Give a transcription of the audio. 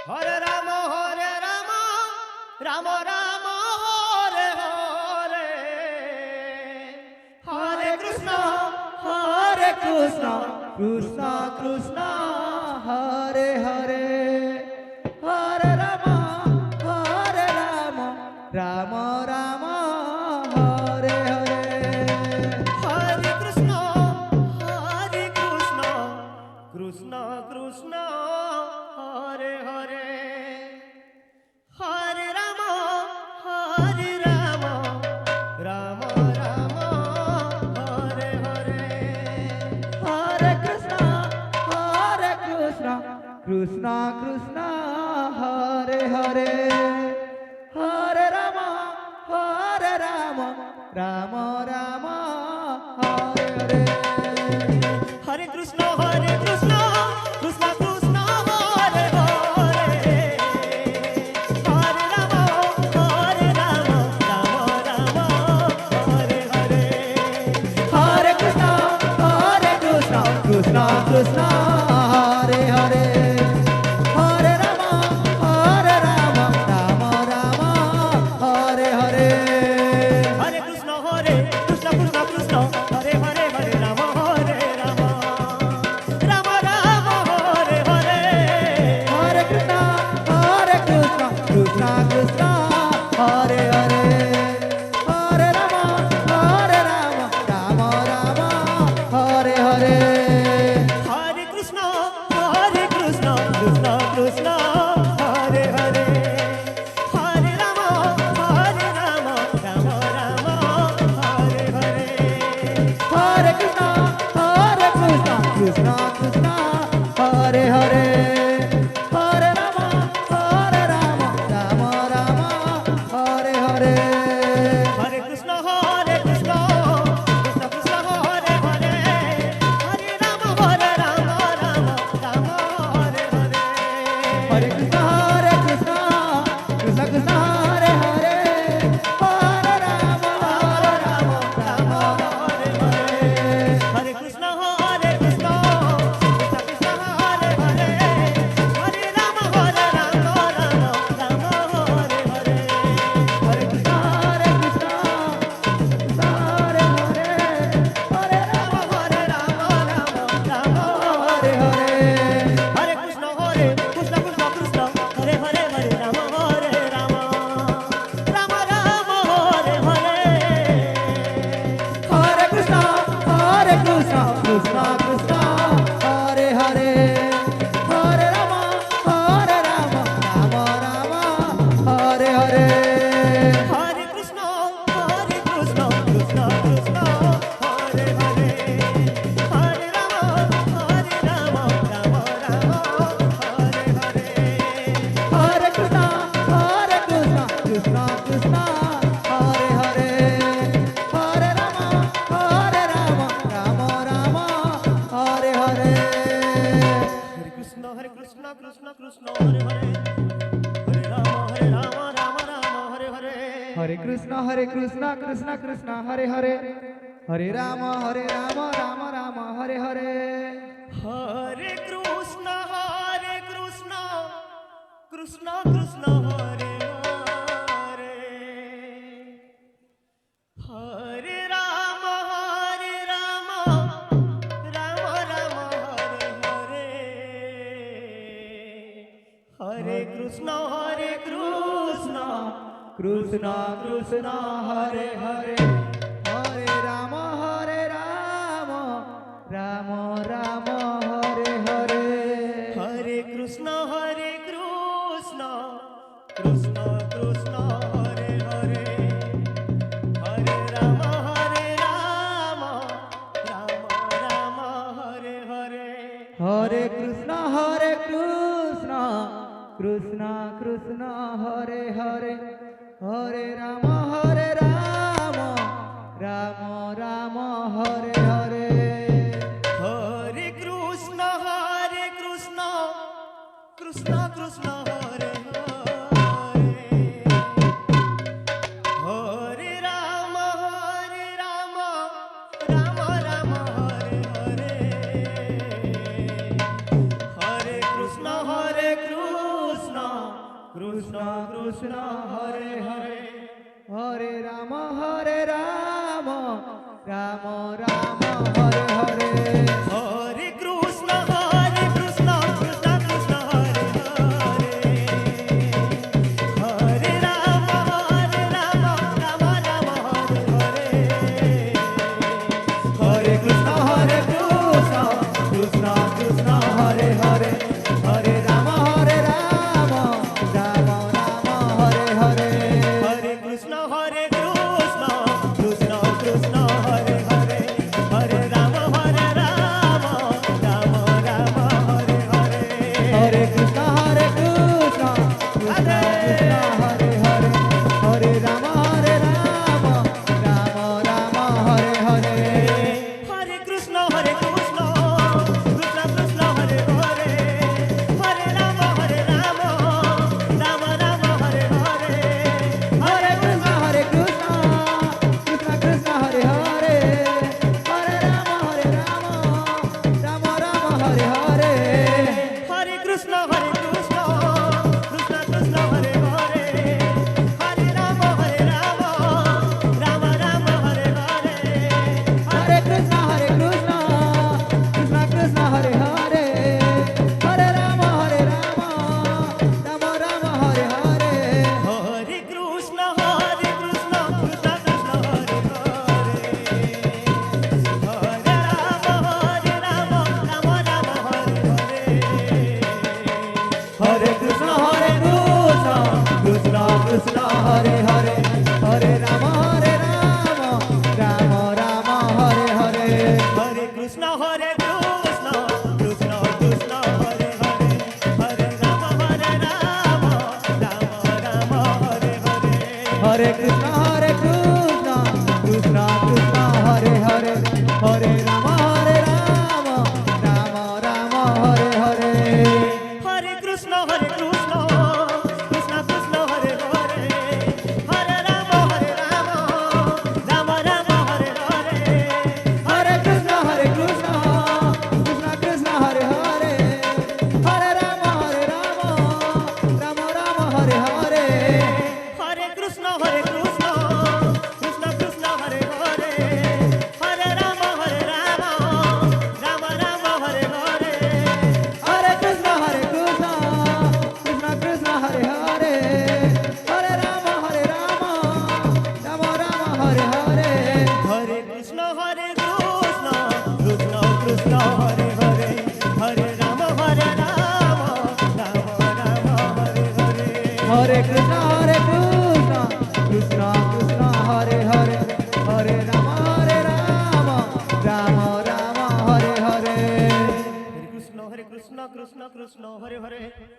Hare Ram Ram Ram Hare Hare, Hare Krishna Krishna Krishna Hare Hare, Hare Ram Ram Ram Hare Hare. Hare Krishna Krishna Krishna Hare Hare, Hare Ram Ram Ram Hare Hare. Hare Krishna Krishna Krishna Hare Hare, Hare Ram Ram Ram Hare Hare. Hare Krishna Krishna Krishna Hare Hare, Hare Ram Ram Ram Hare Hare. Hare Krishna Krishna Krishna Hare Hare, Hare Ram Ram Ram Hare Hare. Hare Krishna Krishna Krishna Hare Hare, Hare Ram Ram Ram Hare Hare. Hare Krishna Krishna Krishna Hare Hare, Hare Ram Ram Ram Hare Hare. Hare Krishna Krishna Krishna Hare Hare, Hare Ram Ram Ram Hare Hare. Hare Krishna Krishna Krishna Hare Hare, Hare Ram Ram Ram Hare Hare. Hare Krishna Krishna Krishna Hare Hare, Hare Ram Ram Ram Hare Hare. Hare Krishna Krishna Krishna Hare Hare, Hare Ram Ram Hare Hare. Hare Krishna Krishna Krishna Hare Hare, Hare Ram Ram Ram Hare Hare. Hare Krishna Krishna Krishna Hare Hare, Hare Ram Hare Ram Ram Hare Hare. Hare Krishna Krishna Krishna Hare Hare, Hare Ram Ram Ram Hare Hare. Hare Krishna Krishna Krishna Hare Hare, Hare Ram Ram Ram Hare Hare. Hare Krishna Krishna Krishna Hare Hare, Hare Ram Ram Ram Hare Hare. Hare Krishna Krishna Krishna Hare Hare, Hare Ram Ram Ram Hare Hare. Hare Krishna Krishna Krishna Hare Hare, Hare Ram Ram Hare Hare. Hare Krishna Krishna Krishna Hare Hare, Hare Ram Ram Ram Hare Hare. Hare Krishna Krishna Krishna Hare Hare, Hare Ram Ram Ram Hare Hare. Hare Krishna Krishna Krishna Hare Hare, Hare Ram Ram Ram Hare Hare. Hare Krishna Krishna Krishna Hare Hare, Hare Ram Ram Ram Hare Hare. Hare Krishna Krishna Krishna Hare Hare, Hare Ram Ram Ram Hare Hare. Hare Krishna Krishna Krishna Hare Hare, Hare Ram Ram Ram Hare Hare. Hare Krishna Krishna Krishna Krishna Hare Hare Hare Ram Ram Ram Ram Hare Hare Hare Krishna Krishna Krishna Hare Hare Hare Ram Ram Ram Hare Hare Hare Krishna Krishna Krishna Hare Hare Hare Ram Ram Ram Hare Hare Hare Krishna Krishna Krishna Krishna Hare Hare Hare Ram Ram Ram Ram Hare Hare Hare Krishna Krishna Krishna Krishna Hare Hare Hare Ram Ram Ram Hare Hare Hare Krishna Krishna Krishna Krishna Hare Hare Hare Ram Ram Ram Ram Hare Hare Hare Krishna Krishna Krishna Krishna Hare Hare Hare Ram Ram Ram Hare Hare Hare Krishna Krishna Krishna Krishna Hare Hare Hare Ram Ram Ram Ram Hare Hare Hare Krishna Krishna Krishna Krishna Hare Hare Hare Ram Ram Ram Hare Hare Hare Krishna Krishna Krishna Krishna Hare Hare Hare Ram Ram Ram Hare Hare Hare Krishna Krishna Krishna Hare Hare Hare Ram Ram Ram Hare Hare Hare Krishna Krishna Krishna Krishna Hare Hare Hare Ram Ram Ram Hare Hare Hare Krishna Krishna Krishna Krishna Hare Hare Hare Ram Ram Ram Hare Hare Hare Krishna Krishna Krishna Krishna Hare Hare Hare Ram Ram Ram Ram Hare Hare Hare Krishna Krishna Krishna Krishna Hare Hare Hare Ram Ram Ram Hare Hare Hare Krishna Krishna Krishna Krishna Hare Hare Hare Ram Ram Ram Ram Hare Hare Hare Krishna Krishna Krishna Krishna Hare Hare Hare Ram Ram Ram Hare Hare Hare Krishna Krishna Krishna Krishna Hare Hare Hare Ram Ram Ram Ram Hare Hare Hare Krishna Krishna Krishna Krishna Hare Hare Hare Ram Ram Ram Hare Hare Hare Krishna Krishna Krishna Hare Hare